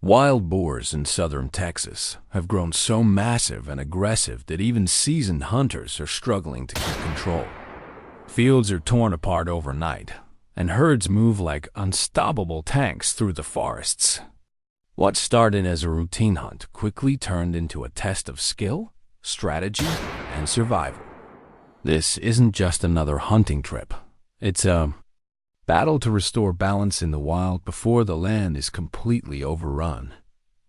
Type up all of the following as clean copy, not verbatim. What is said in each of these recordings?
Wild boars in southern Texas have grown so massive and aggressive that even seasoned hunters are struggling to keep control. Fields are torn apart overnight, and herds move like unstoppable tanks through the forests. What started as a routine hunt quickly turned into a test of skill, strategy, and survival. This isn't just another hunting trip. It's a battle to restore balance in the wild before the land is completely overrun.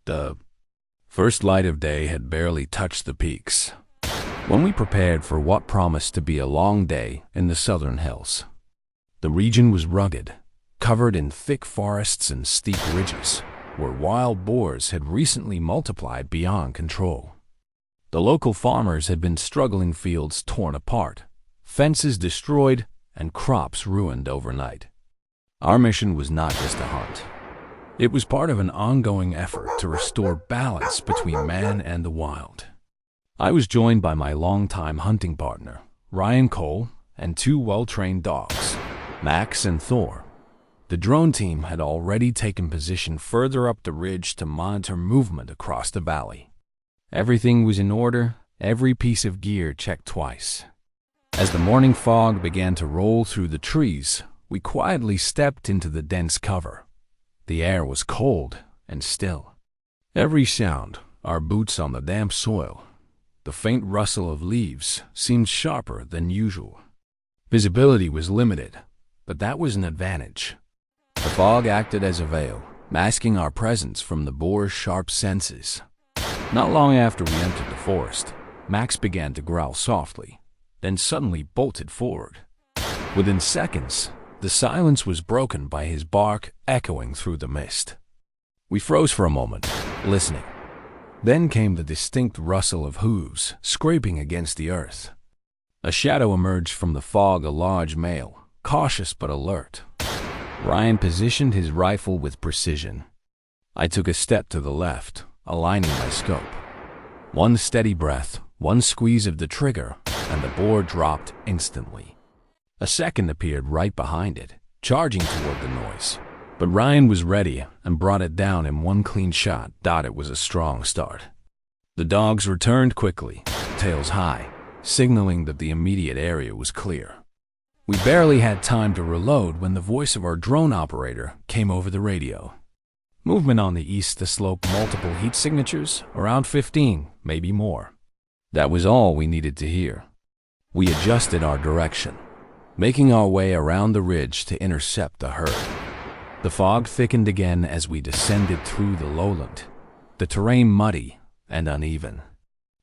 The first light of day had barely touched the peaks when we prepared for what promised to be a long day in the southern hills. The region was rugged, covered in thick forests and steep ridges, where wild boars had recently multiplied beyond control. The local farmers had been struggling, fields torn apart, fences destroyed, and crops ruined overnight. Our mission was not just a hunt. It was part of an ongoing effort to restore balance between man and the wild. I was joined by my longtime hunting partner, Ryan Cole, and two well-trained dogs, Max and Thor. The drone team had already taken position further up the ridge to monitor movement across the valley. Everything was in order, every piece of gear checked twice. As the morning fog began to roll through the trees, we quietly stepped into the dense cover. The air was cold and still. Every sound, our boots on the damp soil, the faint rustle of leaves, seemed sharper than usual. Visibility was limited, but that was an advantage. The fog acted as a veil, masking our presence from the boar's sharp senses. Not long after we entered the forest, Max began to growl softly, then suddenly bolted forward. Within seconds, the silence was broken by his bark echoing through the mist. We froze for a moment, listening. Then came the distinct rustle of hooves scraping against the earth. A shadow emerged from the fog, a large male, cautious but alert. Ryan positioned his rifle with precision. I took a step to the left, aligning my scope. One steady breath, one squeeze of the trigger, and the boar dropped instantly. A second appeared right behind it, charging toward the noise. But Ryan was ready and brought it down in one clean shot. It was a strong start. The dogs returned quickly, tails high, signaling that the immediate area was clear. We barely had time to reload when the voice of our drone operator came over the radio. Movement on the east slope, multiple heat signatures, around 15, maybe more. That was all we needed to hear. We adjusted our direction, making our way around the ridge to intercept the herd. The fog thickened again as we descended through the lowland, the terrain muddy and uneven.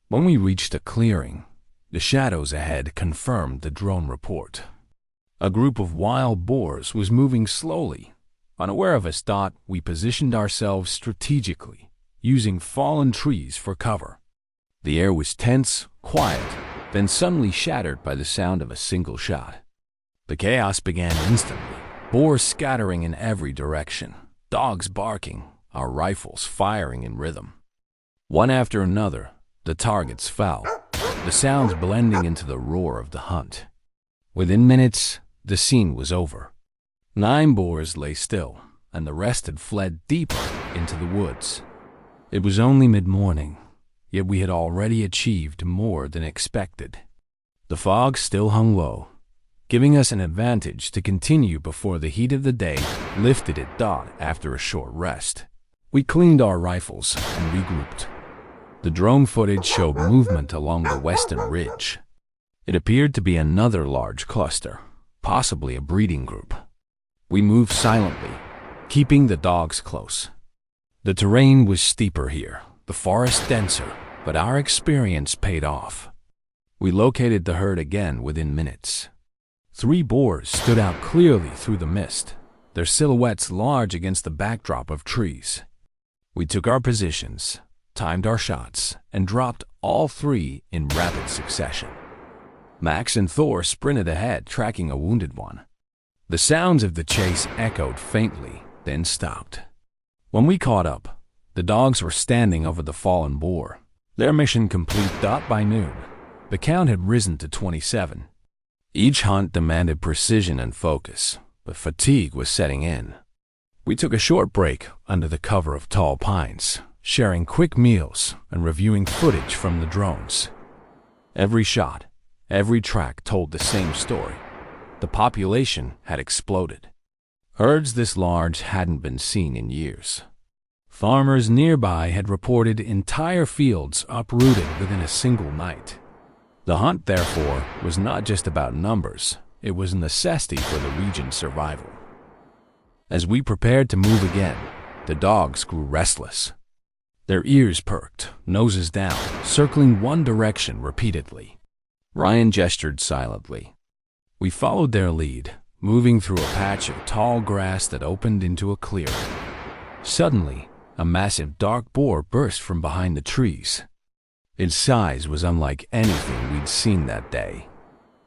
When we reached a clearing, the shadows ahead confirmed the drone report. A group of wild boars was moving slowly. Unaware of us, we positioned ourselves strategically, using fallen trees for cover. The air was tense, quiet, then suddenly shattered by the sound of a single shot. The chaos began instantly, boars scattering in every direction, dogs barking, our rifles firing in rhythm. One after another, the targets fell, the sounds blending into the roar of the hunt. Within minutes, the scene was over. 9 boars lay still, and the rest had fled deeper into the woods. It was only mid-morning, yet we had already achieved more than expected. The fog still hung low, giving us an advantage to continue before the heat of the day lifted it. After a short rest, we cleaned our rifles and regrouped. The drone footage showed movement along the western ridge. It appeared to be another large cluster, possibly a breeding group. We moved silently, keeping the dogs close. The terrain was steeper here, the forest denser, but our experience paid off. We located the herd again within minutes. 3 boars stood out clearly through the mist, their silhouettes large against the backdrop of trees. We took our positions, timed our shots, and dropped all 3 in rapid succession. Max and Thor sprinted ahead, tracking a wounded one. The sounds of the chase echoed faintly, then stopped. When we caught up, the dogs were standing over the fallen boar, their mission complete. By noon, the count had risen to 27. Each hunt demanded precision and focus, but fatigue was setting in. We took a short break under the cover of tall pines, sharing quick meals and reviewing footage from the drones. Every shot, every track told the same story. The population had exploded. Herds this large hadn't been seen in years. Farmers nearby had reported entire fields uprooted within a single night. The hunt, therefore, was not just about numbers. It was a necessity for the region's survival. As we prepared to move again, the dogs grew restless. Their ears perked, noses down, circling one direction repeatedly. Ryan gestured silently. We followed their lead, moving through a patch of tall grass that opened into a clearing. Suddenly, a massive dark boar burst from behind the trees. Its size was unlike anything we'd seen that day.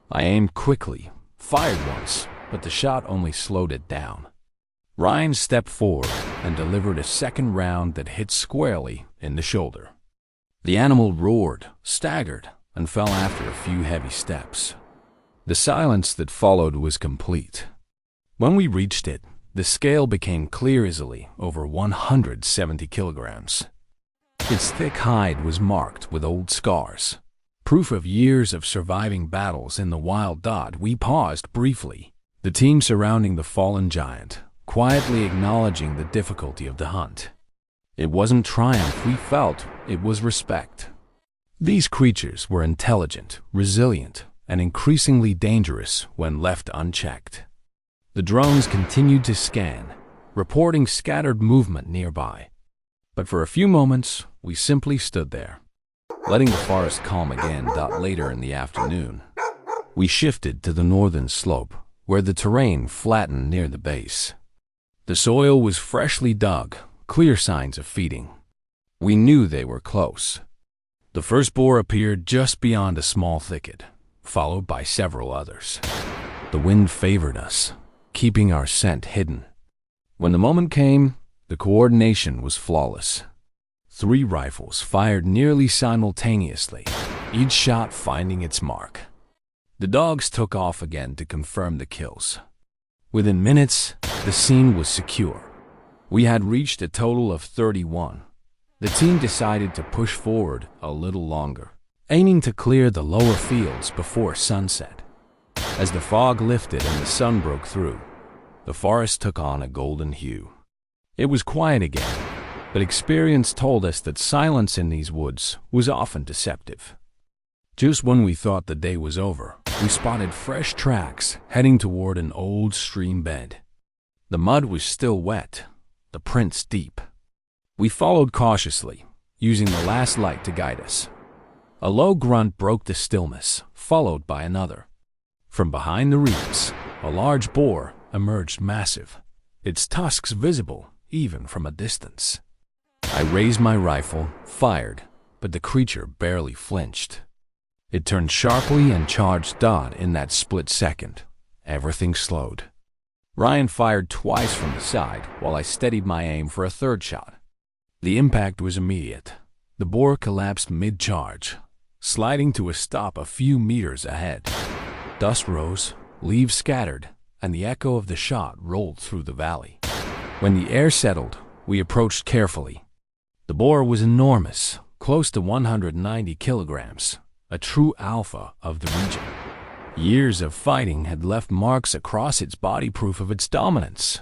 I aimed quickly, fired once, but the shot only slowed it down. Ryan stepped forward and delivered a second round that hit squarely in the shoulder. The animal roared, staggered, and fell after a few heavy steps. The silence that followed was complete. When we reached it, the scale became clear, easily over 170 kilograms. Its thick hide was marked with old scars, proof of years of surviving battles in the wild. We paused briefly, the team surrounding the fallen giant, quietly acknowledging the difficulty of the hunt. It wasn't triumph we felt, it was respect. These creatures were intelligent, resilient, and increasingly dangerous when left unchecked. The drones continued to scan, reporting scattered movement nearby. But for a few moments, we simply stood there, letting the forest calm again. Later in the afternoon, we shifted to the northern slope, where the terrain flattened near the base. The soil was freshly dug, clear signs of feeding. We knew they were close. The first boar appeared just beyond a small thicket, followed by several others. The wind favored us, keeping our scent hidden. When the moment came, the coordination was flawless. 3 rifles fired nearly simultaneously, each shot finding its mark. The dogs took off again to confirm the kills. Within minutes, the scene was secure. We had reached a total of 31. The team decided to push forward a little longer, aiming to clear the lower fields before sunset. As the fog lifted and the sun broke through, the forest took on a golden hue. It was quiet again, but experience told us that silence in these woods was often deceptive. Just when we thought the day was over, we spotted fresh tracks heading toward an old stream bed. The mud was still wet, the prints deep. We followed cautiously, using the last light to guide us. A low grunt broke the stillness, followed by another. From behind the reeds, a large boar emerged, massive, its tusks visible even from a distance. I raised my rifle, fired, but the creature barely flinched. It turned sharply and charged. In that split second, everything slowed. Ryan fired twice from the side while I steadied my aim for a third shot. The impact was immediate. The boar collapsed mid-charge, sliding to a stop a few meters ahead. Dust rose, leaves scattered, and the echo of the shot rolled through the valley. When the air settled, we approached carefully. The boar was enormous, close to 190 kilograms, a true alpha of the region. Years of fighting had left marks across its body, proof of its dominance.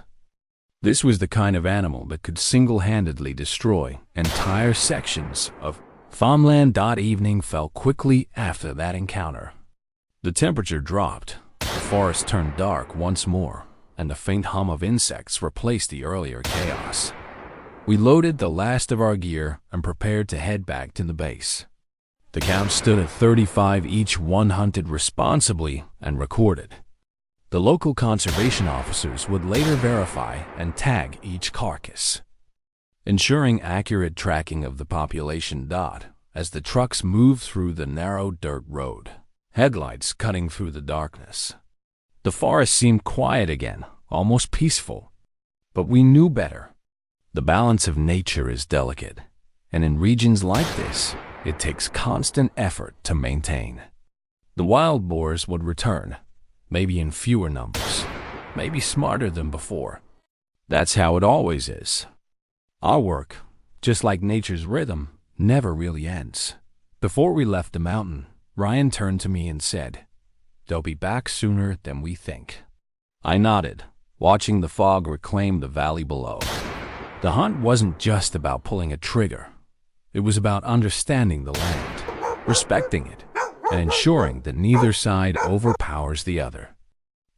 This was the kind of animal that could single-handedly destroy entire sections of farmland. Evening fell quickly after that encounter. The temperature dropped, the forest turned dark once more, and the faint hum of insects replaced the earlier chaos. We loaded the last of our gear and prepared to head back to the base. The count stood at 35 each, one hunted responsibly and recorded. The local conservation officers would later verify and tag each carcass, ensuring accurate tracking of the population. As the trucks moved through the narrow dirt road, headlights cutting through the darkness, the forest seemed quiet again, almost peaceful. But we knew better. The balance of nature is delicate, and in regions like this, it takes constant effort to maintain. The wild boars would return, maybe in fewer numbers, maybe smarter than before. That's how it always is. Our work, just like nature's rhythm, never really ends. Before we left the mountain, Ryan turned to me and said, "They'll be back sooner than we think." I nodded, watching the fog reclaim the valley below. The hunt wasn't just about pulling a trigger. It was about understanding the land, respecting it, and ensuring that neither side overpowers the other.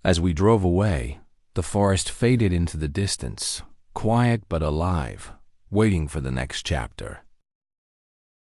As we drove away, the forest faded into the distance, quiet but alive, waiting for the next chapter.